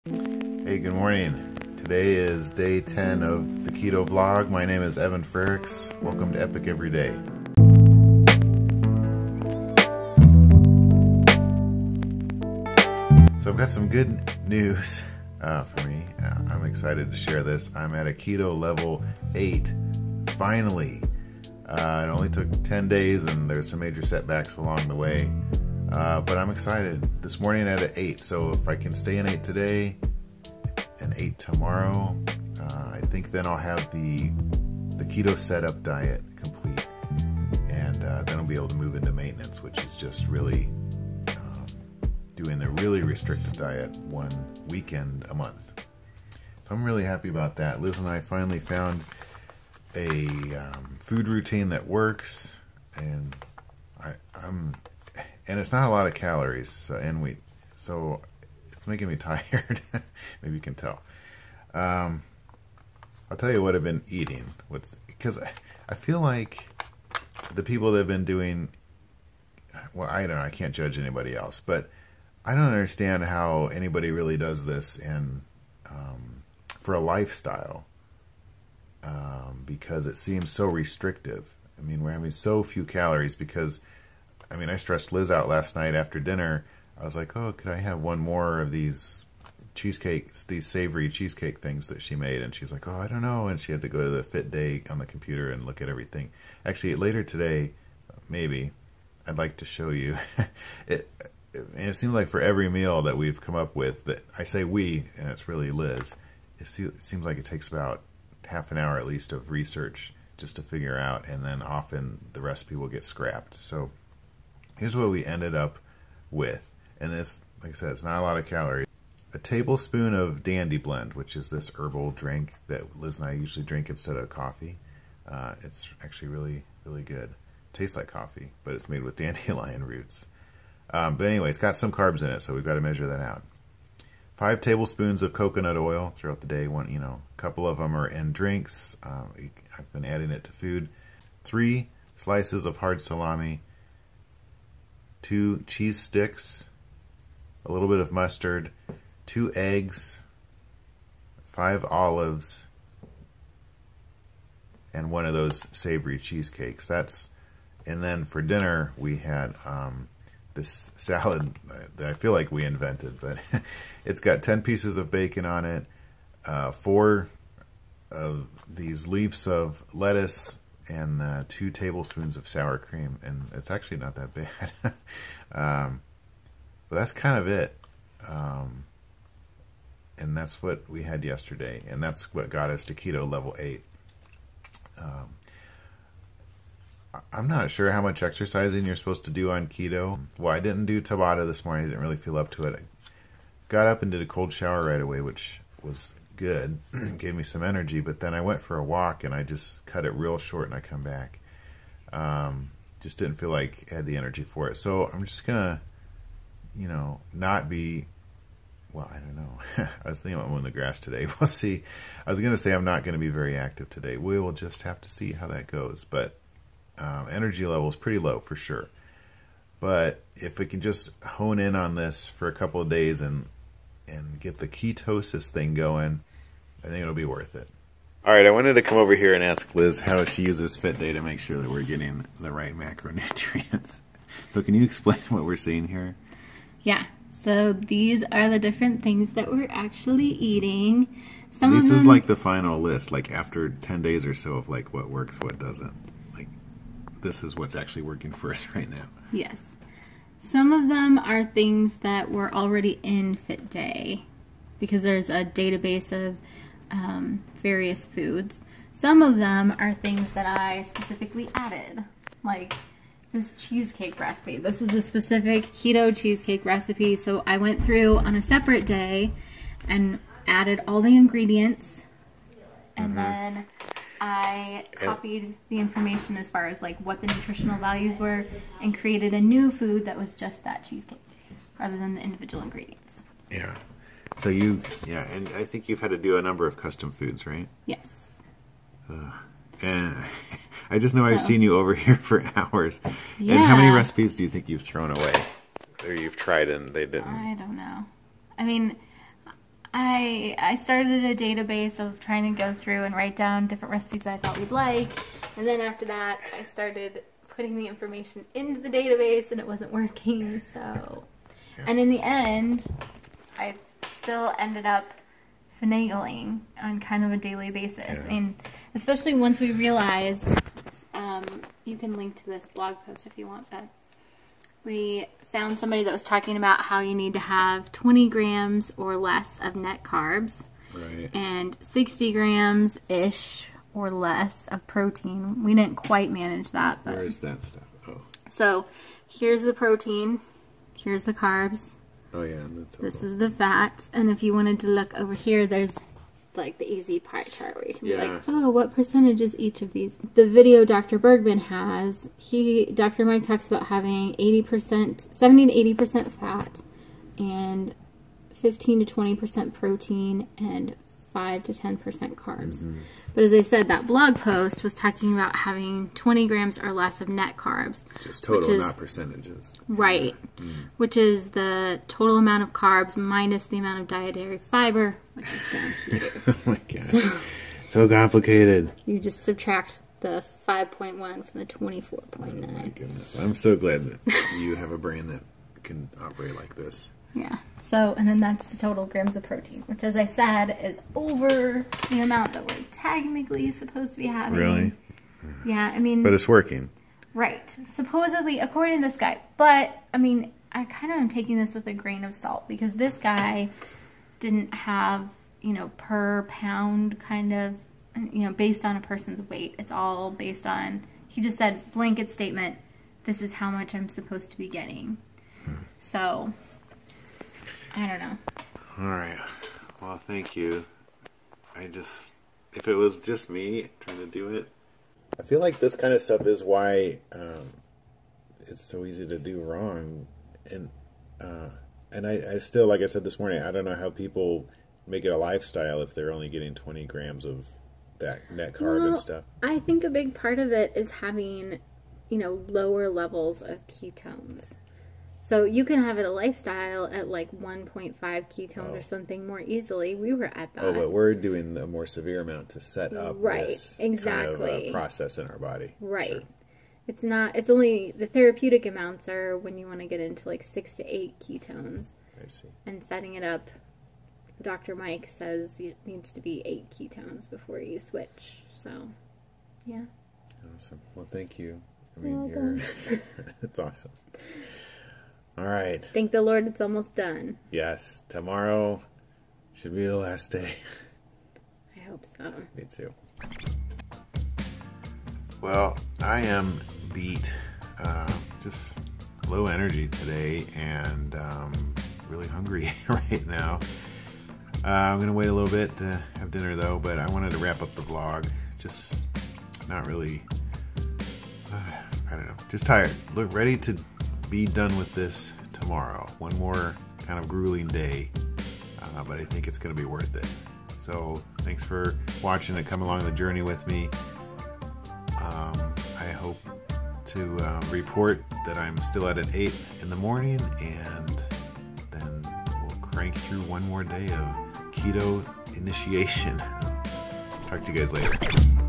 Hey, good morning. Today is day 10 of the keto vlog. My name is Liz Frerichs. Welcome to Epic Every Day. So I've got some good news for me. I'm excited to share this. I'm at a keto level 8, finally. It only took 10 days and there's some major setbacks along the way. But I'm excited. This morning I had an 8, so if I can stay in 8 today and 8 tomorrow, I think then I'll have the keto setup diet complete, and then I'll be able to move into maintenance, which is just really doing the really restricted diet one weekend a month. So I'm really happy about that. Liz and I finally found a food routine that works, and and it's not a lot of calories, so it's making me tired. Maybe you can tell. I'll tell you what I've been eating. Because I feel like the people that have been doing, well, I don't know, I can't judge anybody else, but I don't understand how anybody really does this for a lifestyle, because it seems so restrictive. I mean, we're having so few calories because, I mean, I stressed Liz out last night after dinner. I was like, oh, could I have one more of these cheesecakes, these savory cheesecake things that she made? And she's like, oh, I don't know. And she had to go to the Fit Day on the computer and look at everything. Actually, later today, maybe, I'd like to show you. It seems like for every meal that we've come up with, that I say we, and it's really Liz, it seems like it takes about half an hour at least of research just to figure out, and then often the recipe will get scrapped. So here's what we ended up with. And this, like I said, it's not a lot of calories. A tablespoon of Dandy Blend, which is this herbal drink that Liz and I usually drink instead of coffee. It's actually really, really good. Tastes like coffee, but it's made with dandelion roots. But anyway, it's got some carbs in it, so we've got to measure that out. 5 tablespoons of coconut oil throughout the day. A couple of them are in drinks. I've been adding it to food. 3 slices of hard salami. 2 cheese sticks. A little bit of mustard. 2 eggs. 5 olives. And one of those savory cheesecakes. And then for dinner we had this salad that I feel like we invented, but it's got 10 pieces of bacon on it, 4 of these leaves of lettuce, and 2 tablespoons of sour cream, and it's actually not that bad. But that's kind of it, and that's what we had yesterday, and that's what got us to keto level 8. I'm not sure how much exercising you're supposed to do on keto. Well, I didn't do Tabata this morning. I didn't really feel up to it. I got up and did a cold shower right away, which was good. Gave me some energy, but then I went for a walk and I just cut it real short and I come back. Just didn't feel like I had the energy for it. So I'm just gonna, not be, well, I don't know. I was thinking about mowing the grass today. We'll see. I was gonna say I'm not gonna be very active today. We will just have to see how that goes. But energy level is pretty low for sure. But if we can just hone in on this for a couple of days and get the ketosis thing going, I think it'll be worth it. All right, I wanted to come over here and ask Liz how she uses Fit Day to make sure that we're getting the right macronutrients. So can you explain what we're seeing here? Yeah, so these are the different things that we're actually eating. This is like the final list, like after 10 days or so of like what works, what doesn't. Like this is what's actually working for us right now. Yes. Some of them are things that were already in Fit Day because there's a database of various foods. Some of them are things that I specifically added, like this cheesecake recipe. This is a specific keto cheesecake recipe, so I went through on a separate day and added all the ingredients, and then I copied the information as far as like what the nutritional values were and created a new food that was just that cheesecake rather than the individual ingredients. Yeah. So and I think you've had to do a number of custom foods, right? Yes. And I just know I've seen you over here for hours. Yeah. And how many recipes do you think you've thrown away? Or you've tried and they didn't? I don't know. I mean, I I started a database of trying to go through and write down different recipes that I thought we'd like. And then after that, I started putting the information into the database and it wasn't working, so. And in the end, I still ended up finagling on kind of a daily basis. Yeah. I mean, especially once we realized, you can link to this blog post if you want, but we found somebody that was talking about how you need to have 20 grams or less of net carbs. Right. And 60 grams-ish or less of protein. We didn't quite manage that. But Where is that stuff? Oh. So here's the protein. Here's the carbs. Oh yeah, and the total. This is the fats. And if you wanted to look over here, there's like the easy pie chart where you can be like, oh, what percentage is each of these? The video Dr. Bergman has, Dr. Mike talks about having 70 to 80% fat and 15 to 20% protein and 5 to 10% carbs. Mm-hmm. But as I said, that blog post was talking about having 20 grams or less of net carbs. Just total, not percentages. Right. Which is the total amount of carbs minus the amount of dietary fiber, which is down here. Oh my god. So complicated. You just subtract the 5.1 from the 24.9. Oh my goodness. I'm so glad that you have a brain that can operate like this. Yeah. So, and then that's the total grams of protein, which, as I said, is over the amount that we're technically supposed to be having. Really? Yeah, I mean... But it's working. Right. Supposedly, according to this guy. But, I mean, I kind of am taking this with a grain of salt, because this guy didn't have, you know, per pound kind of, you know, based on a person's weight. It's all based on, he just said, blanket statement, this is how much I'm supposed to be getting. So... I don't know. All right. Well, thank you. If it was just me trying to do it, I feel like this kind of stuff is why it's so easy to do wrong. And I still, like I said this morning, I don't know how people make it a lifestyle if they're only getting 20 grams of that net carb and stuff. I think a big part of it is having, you know, lower levels of ketones. So you can have it a lifestyle at like 1.5 ketones or something more easily. We were at that. Oh, but we're doing a more severe amount to set up this kind of a process in our body. Right. Sure. It's not, it's only, the therapeutic amounts are when you want to get into like 6 to 8 ketones. I see. And setting it up, Dr. Mike says it needs to be 8 ketones before you switch. So, yeah. Awesome. Well, thank you. I mean, it's awesome. All right. Thank the Lord it's almost done. Yes. Tomorrow should be the last day. I hope so. Me too. Well, I am beat. Just low energy today and really hungry right now. I'm going to wait a little bit to have dinner though, but I wanted to wrap up the vlog. Just not really, I don't know, just tired. Look, ready to be done with this tomorrow. One more kind of grueling day, but I think it's going to be worth it. So thanks for watching and come along the journey with me. I hope to report that I'm still at an 8 in the morning, and then we'll crank through one more day of keto initiation. Talk to you guys later.